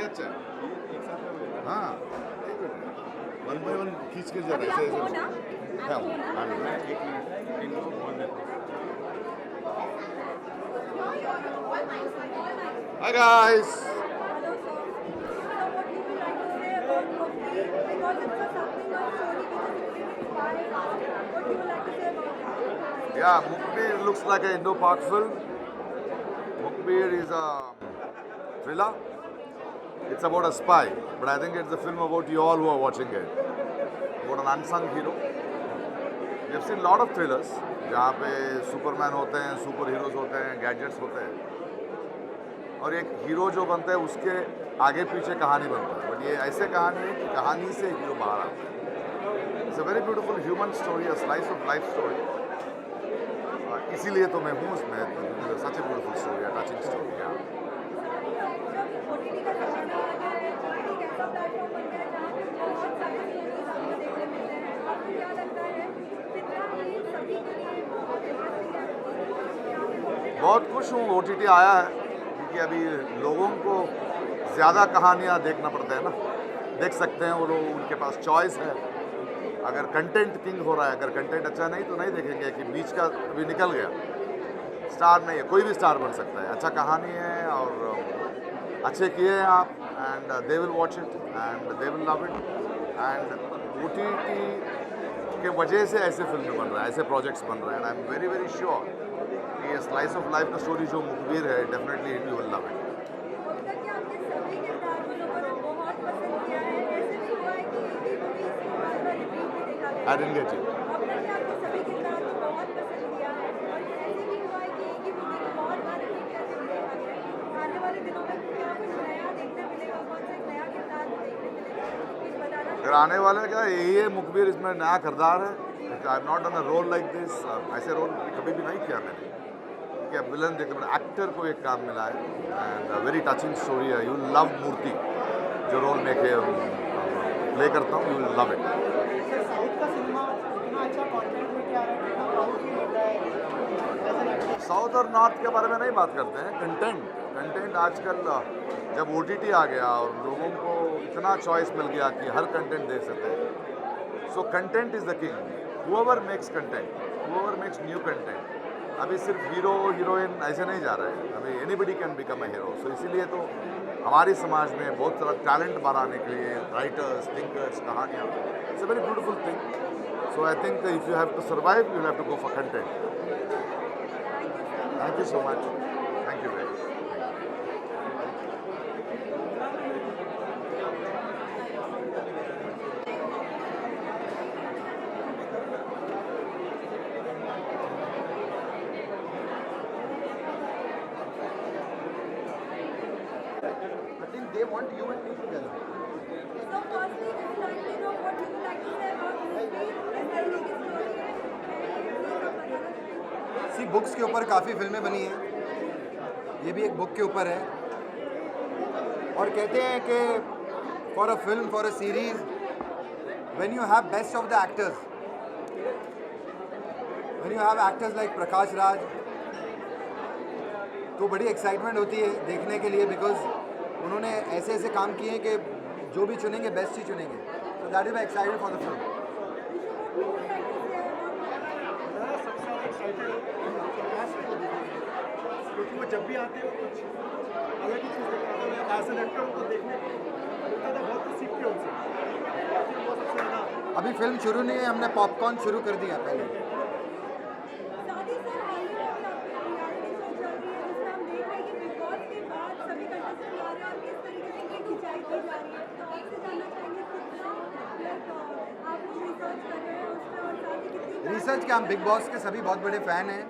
अच्छा हाँ one by one खींच के जा रहे Hi guys. Yeah, Mukbir looks like an Indo-Pak film. Mukbir is a thriller. It's about a spy, but I think it's a film about you all who are watching it. About an unsung hero. We have seen a lot of thrillers जहाँ पे Superman होते हैं, super heroes होते हैं, gadgets होते हैं और एक हीरो जो बनता है उसके आगे पीछे कहानी बनता है. बट ये ऐसे कहानी है कि कहानी से हीरो बाहर आता है. It's a very beautiful human story, a slice of life story. इसीलिए तो मैं हूँ उसमें. Such a beautiful story, a touching story. बहुत खुश हूँ OTT आया है क्योंकि अभी लोगों को ज़्यादा कहानियाँ देखना पड़ता है ना. देख सकते हैं वो लोग, उनके पास चॉइस है. अगर कंटेंट किंग हो रहा है, अगर कंटेंट अच्छा नहीं तो नहीं देखेंगे कि बीच का अभी निकल गया. स्टार नहीं है, कोई भी स्टार बन सकता है. अच्छा कहानी है और अच्छे किए हैं आप and they will watch it and they will love it. And OTT के वजह से ऐसे फिल्में बन रहा है, ऐसे प्रोजेक्ट्स बन रहे हैं. आई एम वेरी वेरी श्योर ये स्लाइस ऑफ लाइफ का स्टोरी जो मुखबिर है, definitely you will love it. I didn't get you. अगर आने वाला क्या यही है मुखबिर, इसमें नया किरदार है. I am not done a role like this. ऐसे रोल कभी भी नहीं किया मैंने कि अब विलन देखते बट एक्टर को एक काम मिला है एंड वेरी टचिंग स्टोरी है. यू लव मूर्ति जो रोल में प्ले करता हूँ, you will love it. South और नॉर्थ के बारे में नहीं बात करते हैं. कंटेंट आजकल जब OTT आ गया और लोगों को इतना चॉइस मिल गया कि हर कंटेंट देख सकते हैं. So content is the king. whoever makes content, whoever makes new content. अभी सिर्फ हीरो हीरोइन ऐसे नहीं जा रहे हैं. अभी anybody can become a hero. So इसीलिए तो हमारे समाज में बहुत सारा टैलेंट बढ़ाने के लिए राइटर्स, थिंकर्स, कहानियाँ, it's a very beautiful thing. So I think if you have to survive, you will have to go for content. Thank you so much. Thank you very much. I think they want you and me together. So firstly, just like to know what you would like to say about सी books के ऊपर काफ़ी फिल्में बनी हैं. ये भी एक बुक के ऊपर है और कहते हैं कि for a film, for a series, when you have best of the actors, when you have actors like Prakash Raj, तो बड़ी एक्साइटमेंट होती है देखने के लिए बिकॉज उन्होंने ऐसे ऐसे काम किए हैं कि जो भी चुनेंगे बेस्ट ही चुनेंगे. So that is my excited for the film. क्योंकि वो जब भी आते हैं कुछ अलग ही चीज़ दिखाते हैं. एज एन एक्टर उनको देखने मिलता था, बहुत कुछ सीखते हैं उनसे. वो सबसे ज़्यादा अभी फिल्म शुरू नहीं है, हमने पॉपकॉर्न शुरू कर दिया पहले. साथ ही सर हाल ही में आपकी रियलिटी शो चल रही है जिसमें हम देख रहे हैं कि बिग बॉस के बाद सभी कंटेस्टेंट आ रहे हैं और देखी जा रही है, तो आपसे जानना चाहेंगे कितना आप लोग रिसर्च कर रहे हैं उस पर, और साथ ही कितनी रिसर्च क्या, हम बिग बॉस के सभी बहुत बड़े फ़ैन हैं,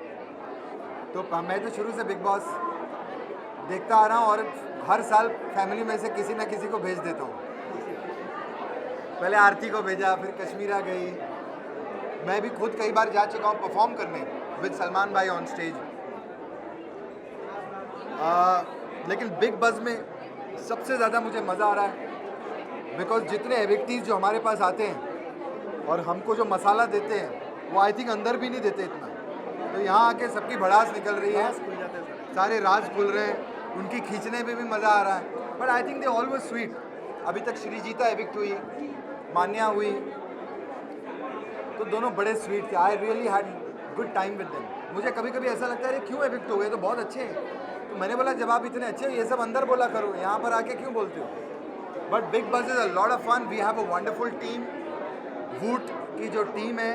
तो मैं तो शुरू से बिग बॉस देखता आ रहा हूँ और हर साल फैमिली में से किसी ना किसी को भेज देता हूँ। पहले आरती को भेजा, फिर कश्मीरा गई, मैं भी खुद कई बार जा चुका हूँ परफॉर्म करने विद सलमान भाई ऑन स्टेज। लेकिन बिग बज़ में सबसे ज़्यादा मुझे मज़ा आ रहा है बिकॉज जितने एविक्टीज़ जो हमारे पास आते हैं और हमको जो मसाला देते हैं वो आई थिंक अंदर भी नहीं देते इतना, तो यहाँ आके सबकी भड़ास निकल रही है, सारे राज खुल रहे हैं, उनकी खींचने में भी मज़ा आ रहा है। But I think they always sweet. अभी तक श्रीजीता एविक्ट हुई, मान्या हुई, तो दोनों बड़े स्वीट थे। I really had good time with them. मुझे कभी कभी ऐसा लगता है अरे क्यों एविक्ट हो गए, तो बहुत अच्छे हैं। तो मैंने बोला जब आप इतने अच्छे हैं ये सब अंदर बोला करो, यहाँ पर आके क्यों बोलते हो। But big buzz is a lot of fun. We have a wonderful team. Voot की जो टीम है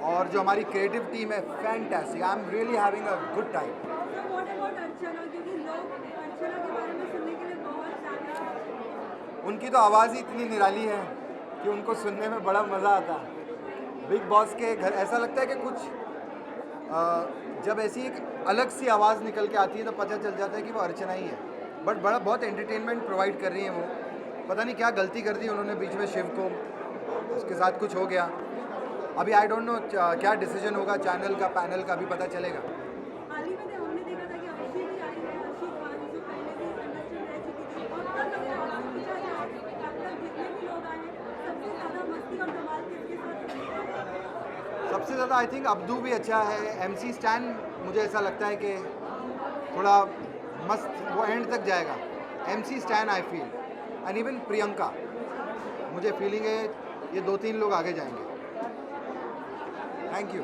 और जो हमारी क्रिएटिव टीम है, fantastic. I am really having a good time. What about Archana, क्योंकि लोग अर्चना के बारे में सुनने के लिए बहुत ज़्यादा, उनकी तो आवाज़ ही इतनी निराली है कि उनको सुनने में बड़ा मज़ा आता है। बिग बॉस के घर ऐसा लगता है कि कुछ जब ऐसी एक अलग सी आवाज़ निकल के आती है तो पता चल जाता है कि वो अर्चना ही है। बट बड़ा बहुत एंटरटेनमेंट प्रोवाइड कर रही हैं वो। पता नहीं क्या गलती कर दी उन्होंने बीच में, शिव को, उसके साथ कुछ हो गया। अभी आई डोंट नो क्या डिसीजन होगा चैनल का, पैनल का, भी पता चलेगा। हाल ही में हमने देखा था कि अर्शी भी आई है, अर्शी खान जो पहले भी इंडस्ट्री रह चुकी थी, और तब अगर आपसे पूछा जाए कि अब तक जितने भी लोग आए हैं सबसे ज़्यादा मस्ती और धमाल किसके साथ हुई है? सबसे ज़्यादा आई थिंक अब्दू भी अच्छा है। MC स्टैन मुझे ऐसा लगता है कि थोड़ा मस्त, वो एंड तक जाएगा। MC stand I feel, and even Priyanka, मुझे फीलिंग है ये 2-3 लोग आगे जाएंगे। Thank you.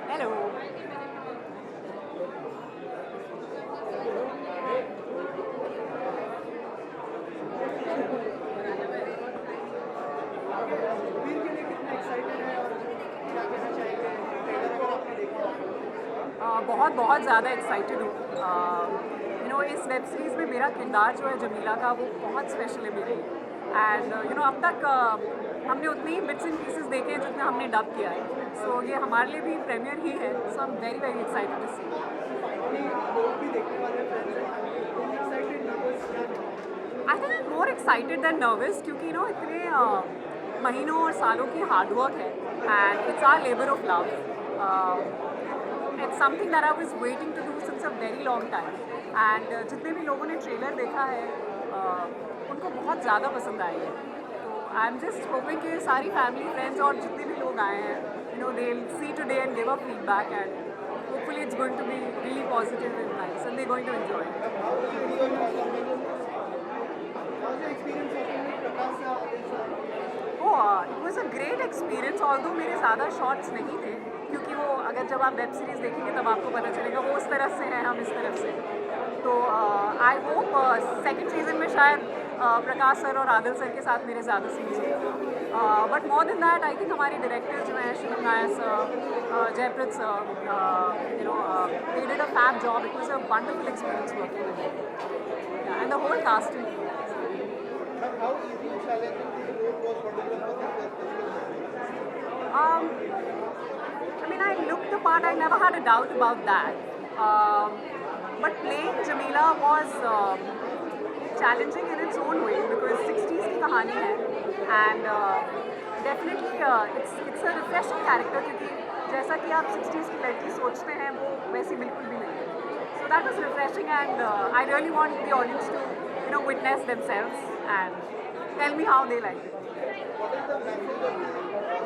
Hello. वीर के लिए कितना एक्साइटेड है और क्या कहना चाहेंगे, ट्रेलर अगर आपने देखा? बहुत ज़्यादा एक्साइटेड हूँ। इस वेब सीरीज़ में मेरा किरदार जो है जमीला का, वो बहुत स्पेशल है मेरे लिए। एंड अब तक हमने उतने ही बिट्स एंड पीसेस देखे हैं जितना हमने डब किया है। सो ये हमारे लिए भी प्रीमियर ही है। So I am very very excited to see. Finally लोग भी देखने वाले फ्रेंड्स हैं, एक्साइटेड, नर्वस, क्या? I think I am more excited than nervous, क्योंकि इतने महीनों और सालों की हार्डवर्क है and it's our labour of love. It's something that I was waiting to do since a very long time. And जितने भी लोगों ने ट्रेलर देखा है उनको बहुत ज़्यादा पसंद आई है। तो आई एम जस्ट होपिंग कि सारी फैमिली फ्रेंड्स और जितने भी लोग आए हैं they will see today and give a feedback, and hopefully it's going to be really positive and nice and they going to enjoy. It was a great experience. Although मेरे ज़्यादा shots नहीं थे, क्योंकि वो अगर जब आप वेब सीरीज़ देखेंगे तब आपको पता चलेगा वो उस तरफ से है, हम इस तरफ से। तो आई होप सेकेंड सीजन में शायद प्रकाश सर और आदिल सर के साथ मेरे ज़्यादा सीन्स हों। But more than that I think हमारे डायरेक्टर जो हैं Shivam Nair sir, Jaipreet sir, they did a fab job. It was a wonderful experience working with them. Yeah, and the whole casting. How easy or challenging the role was for the I mean, I looked the part. I never had a doubt about that. But playing Jamila was challenging in its own way because 60s की कहानी है and definitely it's a refreshing character क्योंकि जैसा कि आप 60s की लड़की सोचते हैं वो वैसी बिल्कुल भी नहीं है. So that was refreshing and I really want the audience to witness themselves and tell me how they like it. What is the message of the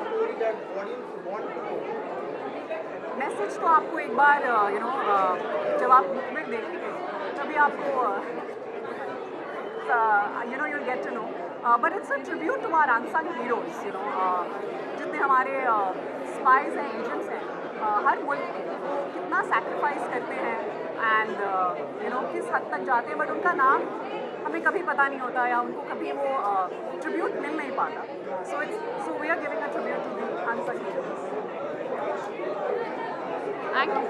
story that audience want to know? Message तो आपको एक बार जब आप book में देखेंगे तभी आपको you'll get to know. But it's a tribute to our unsung heroes, जितने हमारे spies हैं, agents हैं, हर मुल्क के वो कितना sacrifice करते हैं and किस हद तक जाते हैं, but उनका नाम हमें कभी पता नहीं होता या उनको कभी वो tribute मिल नहीं पाता. So we are giving a tribute to the unsung heroes. Thank you.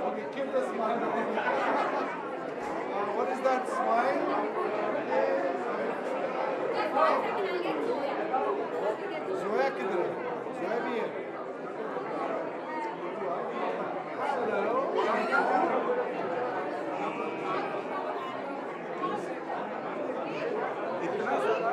Okay, keep the smile. What is that smile? Zoya किधर है? Zoya भी है. इतना सारा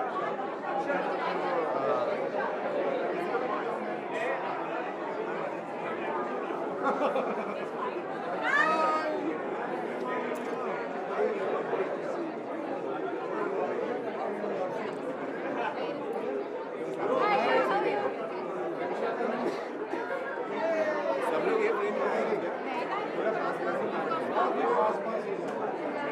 सब लोग ये प्रेम करेंगे क्या? थोड़ा पास पास ही बढ़ाना पड़ेगा.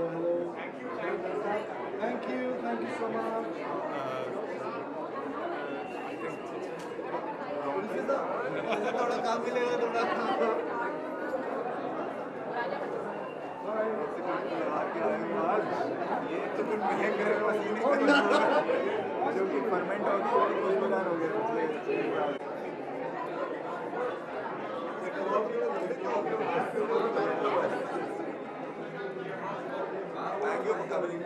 Hello. Thank you so much. थोड़ा काम मिलेगा थोड़ा. ये तो कुछ महंगा जो कि फर्मेंट हो गया और खुशबूदार हो गया. Thank you for coming.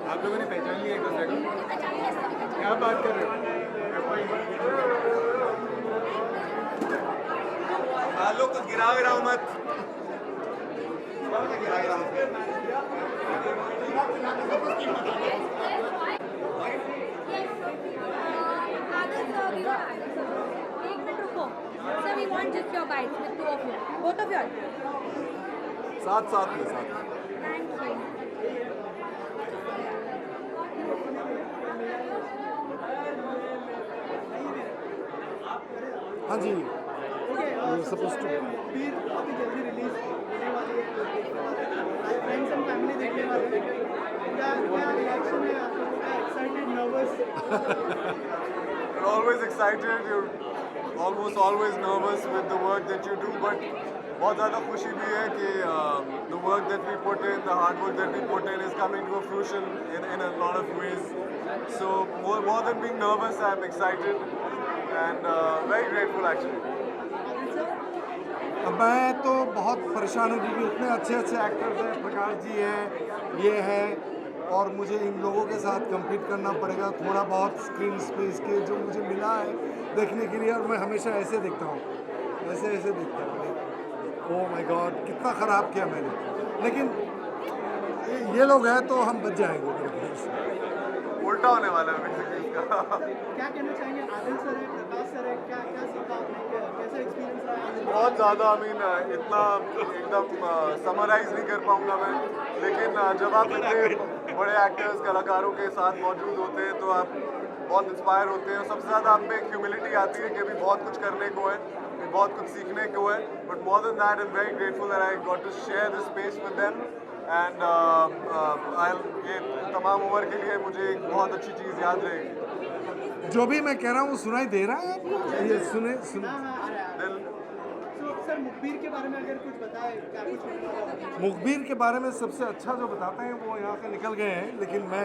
आप लोगों ने पहचान लिया एक दूसरे को? क्या बात कर रहे हो? आलो कुछ गिराओ मत. गिराओ एक मिनट रुको. Sir, we want just your bites with two of you. Both of you. साथ में. Thank you. हाँ जी. supposed to. फिर अभी जल्दी रिलीज होने वाली है. फ्रेंड्स एंड फैमिली देखने वाले हैं. क्या रिएक्शन है आप लोगों का? Excited, nervous? You're always excited, you're almost always nervous with the work that you do, but बहुत ज़्यादा खुशी भी है कि the work that we put in, the hard work that we put in is coming to a fruition in a lot of ways. So more than being nervous, I'm excited and very grateful actually. मैं तो बहुत परेशान हूँ क्योंकि उतने अच्छे actors हैं. प्रकाश जी हैं, ये है और मुझे इन लोगों के साथ compete करना पड़ेगा थोड़ा बहुत स्क्रीन स्पेस के जो मुझे मिला है देखने के लिए, और मैं हमेशा ऐसे देखता हूँ, ऐसे देखता हूँ। ओह माय गॉड, कितना ख़राब किया मैंने, लेकिन ये लोग हैं तो हम बच जाएंगे मेरे ख्याल से। उल्टा होने वाला है बेसिकली इसका। क्या कहना चाहेंगे? आदिल सर है, प्रकाश सर है, क्या क्या सीखा आपने, कैसा एक्सपीरियंस रहा है? बहुत ज़्यादा इतना एकदम समराइज नहीं कर पाऊंगा मैं, लेकिन जब आप इतने बड़े एक्टर्स कलाकारों के साथ मौजूद होते हैं तो आप बहुत इंस्पायर होते हैं, और सबसे ज़्यादा आप में एक ह्यूमिलिटी आती है कि अभी बहुत कुछ करने को है, अभी बहुत कुछ सीखने को है, but more than that I am very grateful that I got to share this space with them, and ये तमाम उम्र के लिए मुझे एक बहुत अच्छी चीज़ याद रहेगी। जो भी मैं कह रहा हूँ सुनाई दे रहा है आपको? ये सुने। दिल तो सर मुखबिर के बारे में अगर कुछ बताए, क्या कुछ मुखबिर के बारे में सबसे अच्छा जो बताते हैं वो यहाँ से निकल गए हैं, लेकिन मैं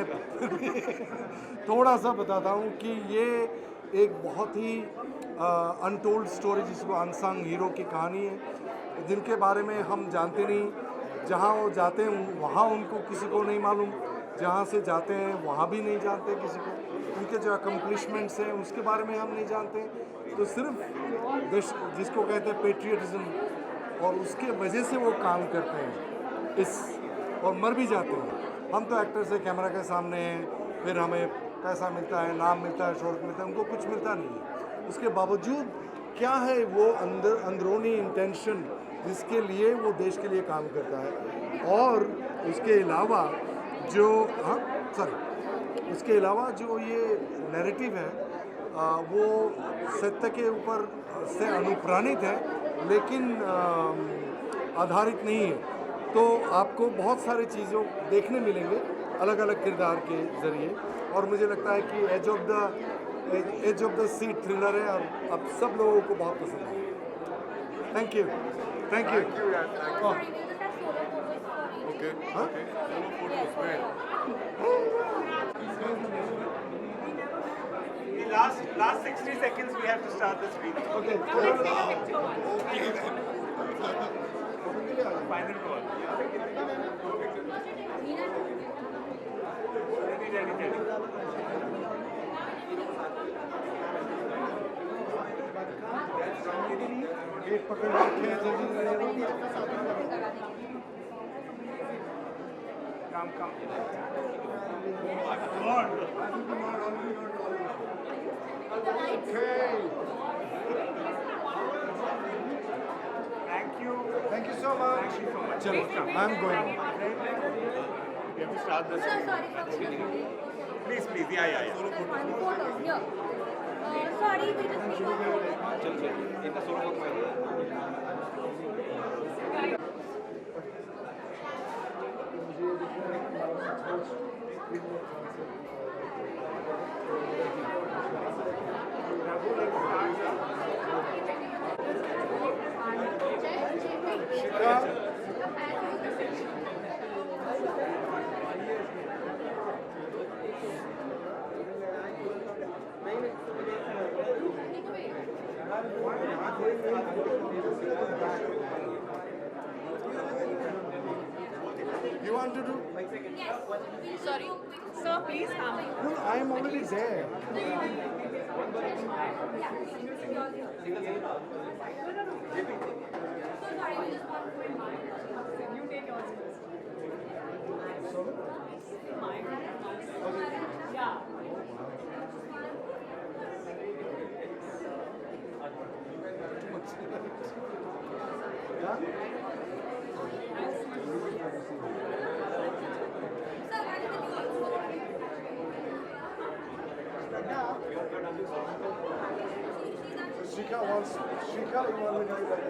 थोड़ा सा बताता हूँ कि ये एक बहुत ही अनटोल्ड स्टोरी, जिसको अनसंग हीरो की कहानी है, जिनके बारे में हम जानते नहीं, जहाँ वो जाते हैं वहाँ उनको किसी को नहीं मालूम, जहाँ से जाते हैं वहाँ भी नहीं जानते किसी को, उनके जो अकम्पलिशमेंट्स हैं उसके बारे में हम नहीं जानते, तो सिर्फ देश जिसको कहते हैं पेट्रियटिज्म, और उसके वजह से वो काम करते हैं और मर भी जाते हैं। हम तो एक्टर से कैमरा के सामने हैं, फिर हमें पैसा मिलता है, नाम मिलता है, शोहरत मिलता है, उनको कुछ मिलता नहीं है। उसके बावजूद क्या है वो अंदरूनी इंटेंशन जिसके लिए वो देश के लिए काम करता है, और उसके अलावा जो उसके अलावा जो ये नैरेटिव है वो सत्य के ऊपर से अनुप्राणित है, लेकिन आधारित नहीं है। तो आपको बहुत सारी चीज़ों देखने मिलेंगे अलग अलग किरदार के ज़रिए, और मुझे लगता है कि edge of the seat thriller है, और अब सब लोगों को बहुत पसंद है। Thank you. थैंक यू यार, thank you. Okay. Huh? Last 60 seconds we have to start the screen. Okay. Final call. Ready. Gate पकड़ रखे हैं, जल्दी Come. Thank you so much. चलो, I'm going. We have to start the screen. Please, yeah. Photos, here. Sorry, we just need a photo. You want to do? Sorry. Sir, please come. No, I am already there. You take yours first. Yeah. Shika, you want me to do that?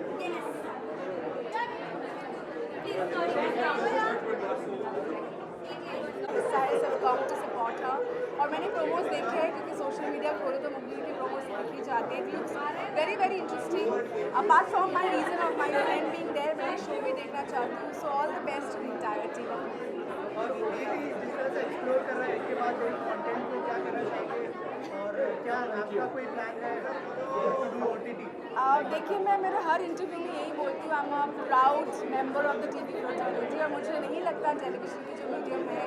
Size have come to support her. और मैंने promos देखे हैं क्योंकि social media खोलो तो मुखबिर के promos देखी जाते हैं. It looks very very interesting. Apart from my reason of my friend being there, मैं शो भी देखना चाहती हूँ. So all the best to the entire team. और OTT जिस तरह से एक्सप्लोर कर रहा है, इसके बाद कंटेंट को क्या करना चाहिए और क्या आपका कोई प्लान है टू डू OTT? देखिए मैं मेरे हर इंटरव्यू में यही बोलती हूँ, I am a proud member of the TV fraternity, और मुझे नहीं लगता टेलीविजन की जो मीडियम है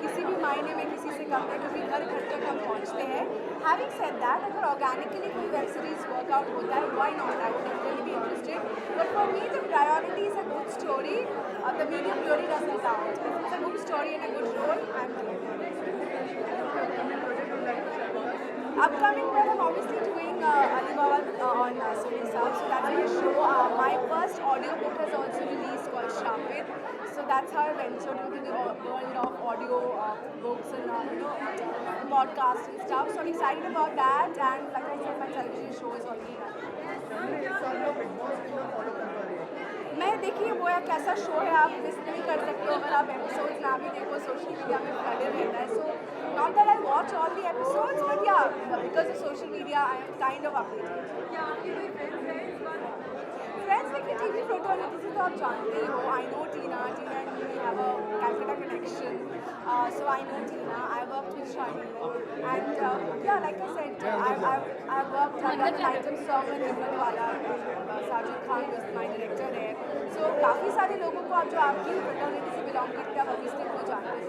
किसी भी मायने में किसी से कम है क्योंकि घर घर तक हम पहुँचते हैं. Having said that, अगर ऑर्गेनिकली कोई वेब सीरीज वर्कआउट होता है, why not? I would definitely be interested. But for me, the priority is a good story. The medium theory doesn't count. If it's a good story and a good role, I'm doing upcoming work, I'm obviously doing Alibaba on Sony Sub, so that's my show. My first audiobook has also released called Shapit, so that's how I ventured into the world of audio books and podcasts and stuff. So I'm excited about that, and like I said, my television show is already running. मैं देखिए वो एक ऐसा show है, आप miss नहीं कर सकते हो अगर आप एपिसोड्स ना भी देखो. सोशल मीडिया में फ्लडेड रहता है. So not that I watch all the episodes, but yeah because of social media I am kind of updated. क्या आपकी कोई फ्रेंड्स है इस बार? फ्रेंड्स देखिए टीवी फ्रोटोनिटी तो आप जानते ही हो. I know Tina and me have a Calcutta connection, so I know Tina. I work with Shaani and yeah like I said I work on that item song and Himmatwala. Sajid Khan is my director है. सो काफ़ी सारे लोगों को आप जो आपकी फ्रोटोनिटी से बिलोंग करते हैं आप ऑब्वियसली वो जानते हो.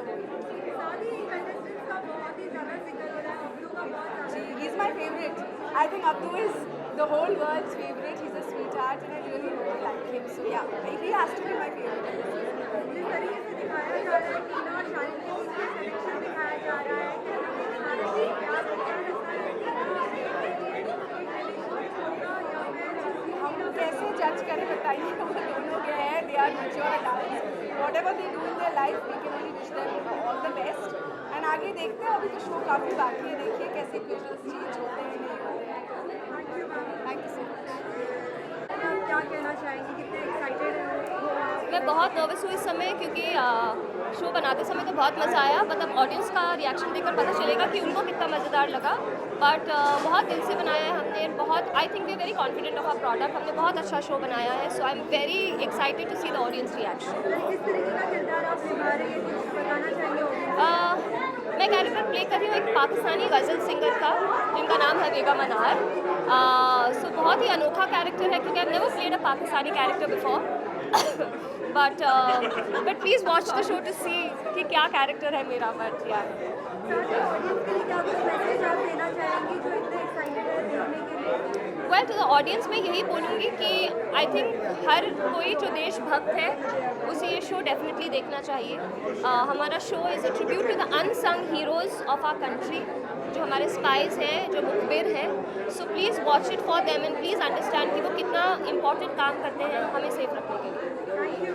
सारी कंटेस्टेंट्स का बहुत ही ज़्यादा जिक्र हो रहा है. अब्दू का बहुत जी, he is my favorite. I think Abdu is the whole world's favorite. He's a sweetheart and I really like him. So yeah, he has to be my favorite. जिस तरीके से दिखाया जा रहा है टीना और शाहिद के बीच में कनेक्शन दिखाया जा रहा है कि हम कैसे जज करें बताइए. वो दोनों गए हैं, they are mature adults. Whatever they do in their life we can only wish them all the best. And आगे देखते हैं. अभी तो शो काफ़ी बाकी है. देखिए कैसे विजुअल्स चेंज होते हैं नहीं होते हैं. Thank you so much. आप क्या कहना चाहेंगे? कितने एक्साइटेड हैं? मैं बहुत नर्वस हूँ इस समय क्योंकि शो बनाते समय तो बहुत मज़ा आया. मतलब ऑडियंस का रिएक्शन देखकर पता चलेगा कि उनको कितना मज़ेदार लगा. बट बहुत दिल से बनाया है हमने. बहुत I think we are very confident of our product. हमने बहुत अच्छा शो बनाया है. So I am very excited to see the audience reaction. किस तरीके का किरदार आप निभा रहे हैं, कुछ बताना चाहिए? मैं कैरेक्टर प्ले कर रही हूँ एक पाकिस्तानी गज़ल सिंगर का जिनका नाम है वेगा मनार. सो बहुत ही अनोखा कैरेक्टर है क्योंकि I never played a Pakistani character before. But please watch the show to see कि क्या कैरेक्टर है मेरा. बट यार ऑडियंस के लिए क्या कुछ मैसेज आप देना चाहेंगी जो इतने एक्साइटेड है देखने के लिए? वेल टू द ऑडियंस मैं यही बोलूँगी कि आई थिंक हर कोई जो देशभक्त है उसे ये शो डेफिनेटली देखना चाहिए. हमारा show is a tribute to the unsung heroes of our country, जो हमारे स्पाइस हैं, जो मुखबिर हैं. So please watch it for them and please understand कि वो कितना इंपॉर्टेंट काम करते हैं हमें सेफ रखने के लिए. Thank you.